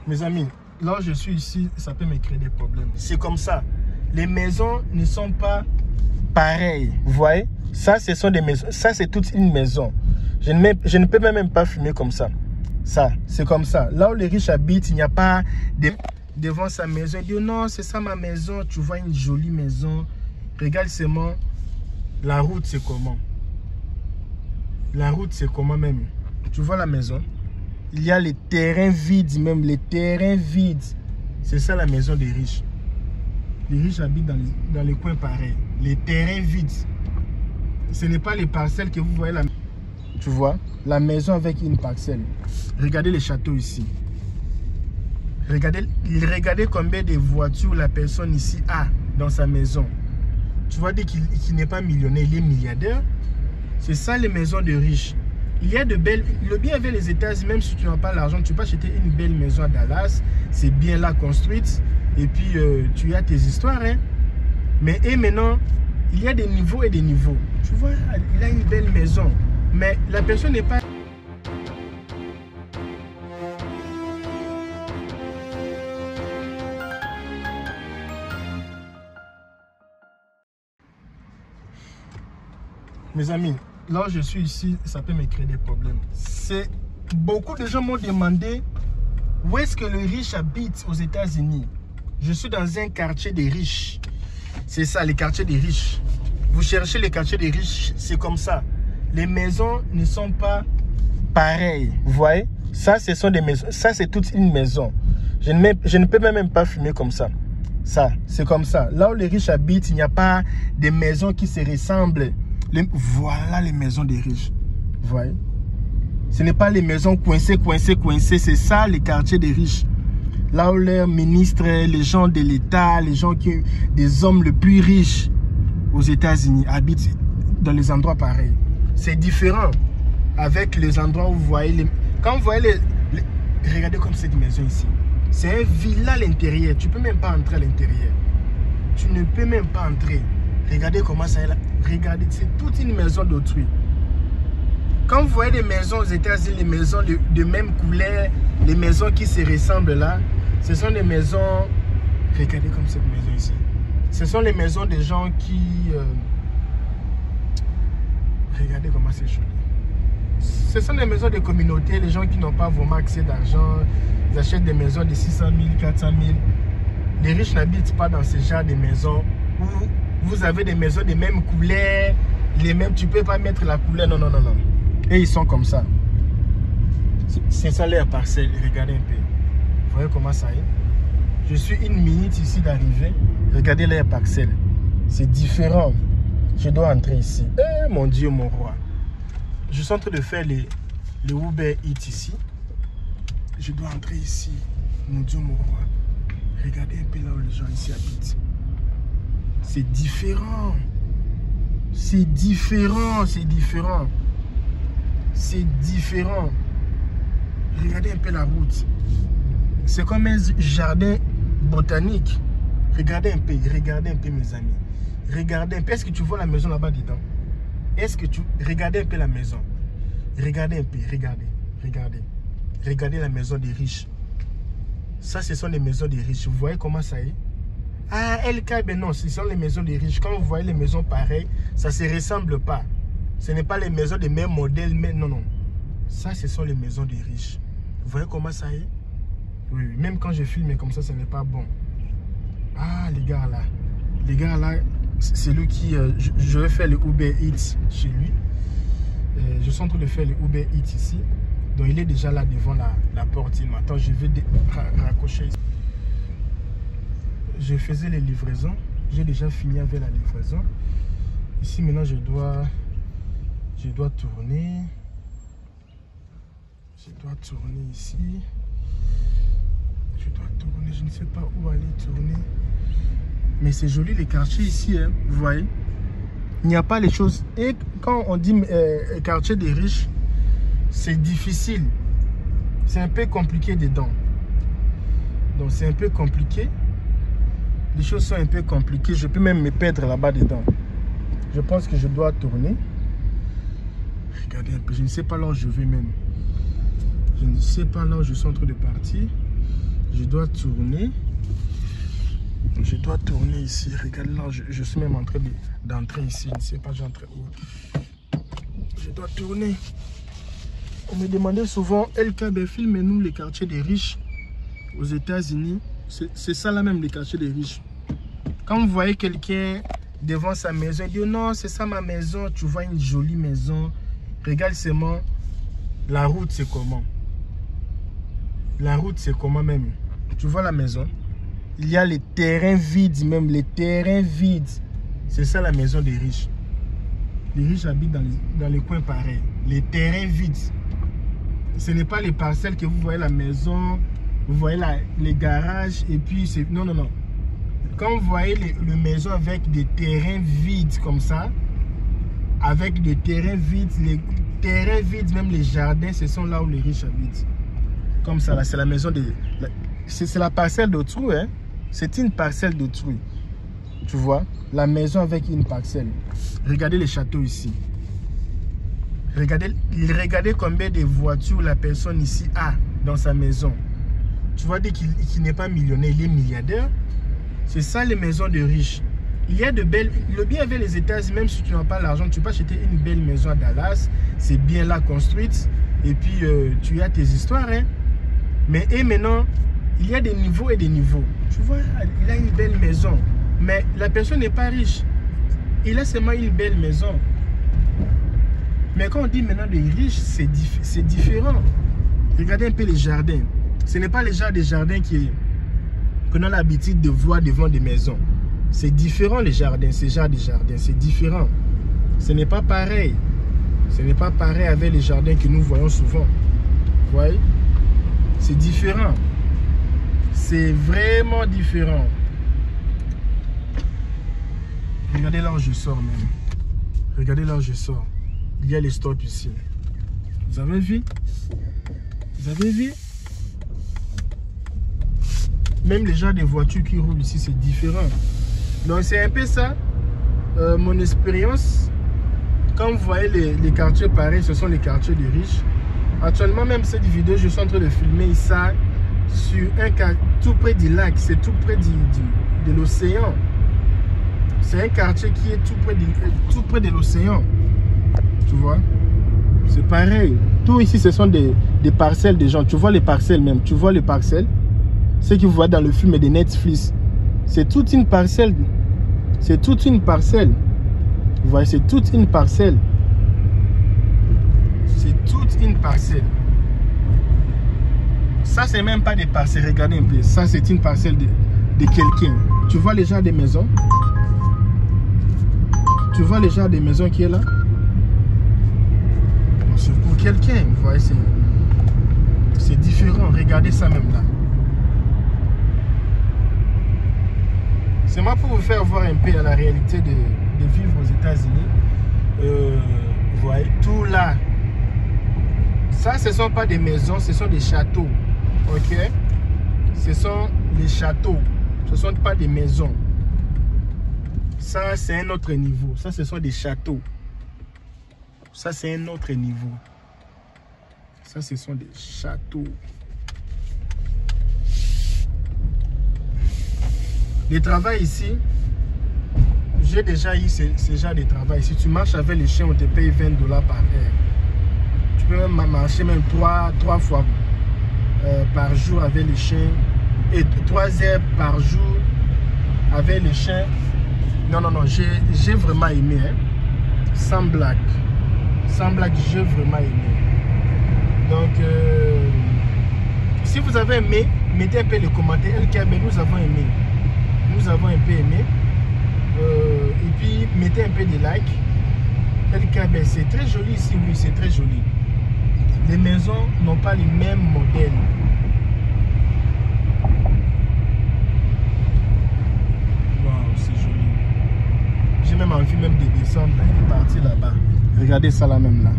Mes amis, là où je suis ici, ça peut me créer des problèmes. C'est comme ça. Les maisons ne sont pas pareilles. Vous voyez? Ça, ce sont des maisons. Ça, c'est toute une maison. Je ne peux même pas fumer comme ça. Ça, c'est comme ça. Là où les riches habitent, il n'y a pas devant sa maison. Il dit non, c'est ça ma maison. Tu vois une jolie maison. Regarde seulement la route, c'est comment. La route, c'est comment même. Tu vois la maison? Il y a les terrains vides, même les terrains vides. C'est ça la maison des riches. Les riches habitent dans les coins pareils. Les terrains vides. Ce n'est pas les parcelles que vous voyez là. Tu vois, la maison avec une parcelle. Regardez les châteaux ici. Regardez combien de voitures la personne ici a dans sa maison. Tu vois dire qu'il n'est pas millionnaire, il est milliardaire. C'est ça les maisons de riches. Il y a de belles... Le bien avec les États-Unis, même si tu n'as pas l'argent, tu peux acheter une belle maison à Dallas. C'est bien là construite. Et puis, tu as tes histoires. Hein? Mais et maintenant, il y a des niveaux et des niveaux. Tu vois, il a une belle maison. Mais la personne n'est pas... Mes amis, là où je suis ici, ça peut me créer des problèmes. Beaucoup de gens m'ont demandé où est-ce que le riche habite aux États-Unis. Je suis dans un quartier des riches. C'est ça, les quartiers des riches. Vous cherchez les quartiers des riches, c'est comme ça. Les maisons ne sont pas pareilles. Vous voyez? Ça, ce sont des maisons. Ça, c'est toute une maison. Je ne peux même pas fumer comme ça. Ça, c'est comme ça. Là où les riches habitent, il n'y a pas des maisons qui se ressemblent. Voilà les maisons des riches. Vous voyez? Ce n'est pas les maisons coincées. C'est ça les quartiers des riches. Là où les ministres, les gens de l'État, des hommes les plus riches aux États-Unis habitent dans les endroits pareils. C'est différent avec les endroits où vous voyez quand vous voyez regardez comme cette maison ici. C'est un villa à l'intérieur. Tu ne peux même pas entrer à l'intérieur. Tu ne peux même pas entrer. Regardez comment ça est là. Regardez, c'est toute une maison d'autrui. Quand vous voyez des maisons aux États-Unis, les maisons de même couleur, les maisons qui se ressemblent là, ce sont des maisons... Regardez comme cette maison ici. Ce sont les maisons des gens qui... Regardez comment c'est joli. Ce sont des maisons de communauté, les gens qui n'ont pas vraiment accès d'argent. Ils achètent des maisons de 600 000, 400 000. Les riches n'habitent pas dans ce genre de maisons où vous avez des maisons de même couleur, les mêmes, tu ne peux pas mettre la couleur, non. Et ils sont comme ça. C'est ça leur parcelle, regardez un peu. Vous voyez comment ça est? Je suis une minute ici d'arriver. Regardez leur parcelle. C'est différent. Je dois entrer ici. Eh mon Dieu, mon roi. Je suis en train de faire les Uber Eats ici. Je dois entrer ici. Mon Dieu, mon roi. Regardez un peu là où les gens ici habitent. C'est différent. C'est différent. Regardez un peu la route. C'est comme un jardin botanique. Regardez un peu mes amis. Regardez un peu. Est-ce que tu vois la maison là-bas dedans? Regardez un peu la maison. Regardez un peu, regardez. Regardez la maison des riches. Ça, ce sont les maisons des riches. Vous voyez comment ça est? Ah, LK, ben non, ce sont les maisons des riches. Quand vous voyez les maisons pareilles, ça ne se ressemble pas. Ce n'est pas les maisons des mêmes modèles, mais non. Ça, ce sont les maisons des riches. Vous voyez comment ça est? Oui, même quand je filme comme ça, ce n'est pas bon. Ah, les gars là, c'est lui qui... je vais faire le Uber Eats chez lui. Je suis en train de faire le Uber Eats ici. Donc, il est déjà là devant la porte. Il m'attend, je vais raccrocher ici. Je faisais les livraisons. J'ai déjà fini avec la livraison. Ici, maintenant, je dois tourner. Je dois tourner ici. Je ne sais pas où aller tourner. Mais c'est joli les quartiers ici, hein, vous voyez. Il n'y a pas les choses. Et quand on dit quartier des riches, c'est difficile. C'est un peu compliqué dedans. Donc c'est un peu compliqué. Les choses sont un peu compliquées. Je peux même me perdre là-bas dedans. Je pense que je dois tourner. Regardez un peu. Je ne sais pas là où je vais même. Je ne sais pas là où je suis en train de partir. Je dois tourner. Je dois tourner ici. Regarde là, je suis même en train d'entrer ici. Je ne sais pas, j'entre où. Je dois tourner. On me demandait souvent, LKB, filmez-nous les quartiers des riches aux États-Unis. C'est ça là même, les quartiers des riches. Quand vous voyez quelqu'un devant sa maison, il dit, oh non, c'est ça ma maison. Tu vois une jolie maison. Regarde seulement, la route c'est comment. La route c'est comment même. Tu vois la maison. Il y a les terrains vides, même les terrains vides. C'est ça la maison des riches. Les riches habitent dans les coins pareils. Les terrains vides. Ce n'est pas les parcelles que vous voyez la maison, vous voyez les garages et puis c'est... Non, non, non. Quand vous voyez les maisons avec des terrains vides comme ça, avec des terrains vides, les terrains vides, même les jardins, ce sont là où les riches habitent. Comme ça, là, c'est la maison de... C'est la parcelle d'autrui, hein. C'est une parcelle d'autrui. Tu vois, la maison avec une parcelle. Regardez les châteaux ici. Regardez combien de voitures la personne ici a dans sa maison. Tu vois, dès qu'il n'est pas millionnaire, il est milliardaire. C'est ça les maisons de riches. Il y a de belles... Le bien avec les États-Unis, même si tu n'as pas l'argent, tu peux acheter une belle maison à Dallas. C'est bien là construite. Et puis, tu as tes histoires. Hein. Mais et maintenant, il y a des niveaux et des niveaux. Tu vois, il a une belle maison. Mais la personne n'est pas riche. Il a seulement une belle maison. Mais quand on dit maintenant des riches, c'est différent. Regardez un peu les jardins. Ce n'est pas les gens des jardins qu'on a l'habitude de voir devant des maisons. C'est différent les jardins, ces genres de jardins. C'est différent. Ce n'est pas pareil. Ce n'est pas pareil avec les jardins que nous voyons souvent. Vous voyez? C'est différent. C'est vraiment différent. Regardez là où je sors même. Regardez là où je sors. Il y a les stops ici. Vous avez vu? Vous avez vu? Même les gens des voitures qui roulent ici, c'est différent. Donc c'est un peu ça, mon expérience. Quand vous voyez les quartiers pareils, ce sont les quartiers des riches. Actuellement, même cette vidéo, je suis en train de filmer ça sur un quartier tout près du lac. C'est tout près de l'océan. C'est un quartier qui est tout près de l'océan. Tu vois? C'est pareil. Tout ici, ce sont des parcelles des gens. Tu vois les parcelles même. Tu vois les parcelles. Ce que vous voyez dans le film de Netflix. C'est toute une parcelle. C'est toute une parcelle. Vous voyez, c'est toute une parcelle. C'est toute une parcelle. Ça, c'est même pas des parcelles. Regardez un peu. Ça, c'est une parcelle de quelqu'un. Tu vois les gens des maisons? Tu vois les gens des maisons qui est là? C'est pour quelqu'un. Vous voyez, c'est différent. Regardez ça même là. C'est moi pour vous faire voir un peu la réalité de vivre aux États-Unis. Vous voyez, tout là. Ça, ce ne sont pas des maisons, ce sont des châteaux. Ok? Ce sont les châteaux. Ce ne sont pas des maisons. Ça, c'est un autre niveau. Ça, ce sont des châteaux. Ça, c'est un autre niveau. Ça, ce sont des châteaux. Le travail ici, j'ai déjà eu ce genre de travail. Si tu marches avec les chiens, on te paye $20 par heure. Tu peux même marcher même 3 fois par jour avec les chiens. Et 3 heures par jour avec les chiens. Non, non, non, j'ai vraiment aimé. Hein. Sans blague. Sans blague, j'ai vraiment aimé. Donc, si vous avez aimé, mettez un peu les commentaires. LKB, nous avons aimé. Nous avons un peu aimé. Et puis, mettez un peu de like. LKB, c'est très joli ici, oui, c'est très joli. Les maisons n'ont pas les mêmes modèles. Wow, c'est joli. J'ai même envie même de descendre et de partir là-bas. Regardez ça là même là.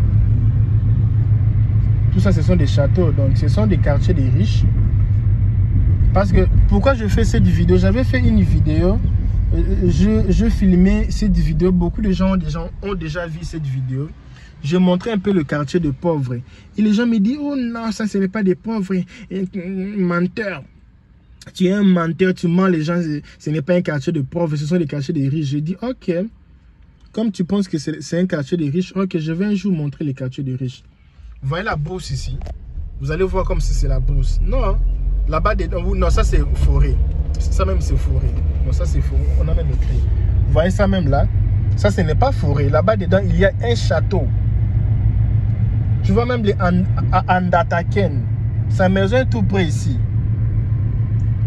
Tout ça, ce sont des châteaux. Donc, ce sont des quartiers des riches. Parce que, pourquoi je fais cette vidéo? J'avais fait une vidéo. Je filmais cette vidéo. Beaucoup de gens ont déjà vu cette vidéo. Je montrais un peu le quartier de pauvres. Et les gens me disent, oh non, ça ce n'est pas des pauvres. Menteurs. tu es un menteur, tu mens les gens, ce n'est pas un quartier de pauvres, ce sont des quartiers des riches. Je dis, ok, comme tu penses que c'est un quartier des riches, ok, je vais un jour montrer les quartiers des riches. Vous voyez la brousse ici? Vous allez voir comme si c'est la brousse. Non, là-bas, non, ça c'est forêt. Ça même c'est forêt. Non, ça c'est forêt. On a même écrit. Vous voyez ça même là? Ça, ce n'est pas forêt. Là-bas, dedans, il y a un château. Tu vois même les Andataken. Sa maison est tout près ici.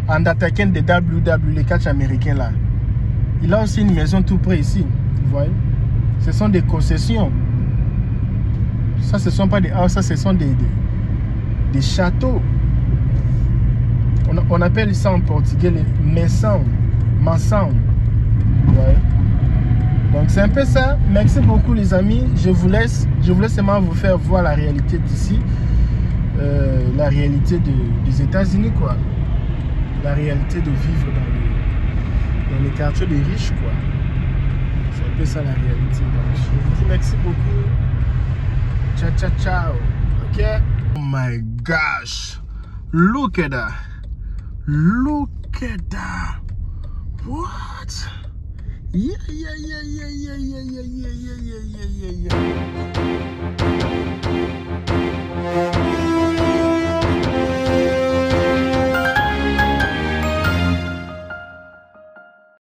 Andataken de WW, les catchs américains là. Il a aussi une maison tout près ici. Vous voyez? Ce sont des concessions. Ça, ce ne sont pas des houses, ça, ce sont des châteaux. On appelle ça en portugais les mansão. Ouais. Donc c'est un peu ça. Merci beaucoup les amis. Je vous laisse seulement vous faire voir la réalité d'ici. La réalité des États-Unis, quoi. La réalité de vivre dans les quartiers des riches, quoi. C'est un peu ça la réalité. Donc, je vous dis merci beaucoup. Ciao, ciao, ciao. Ok? Oh my gosh. Look at that. Look at that. What? Yeah.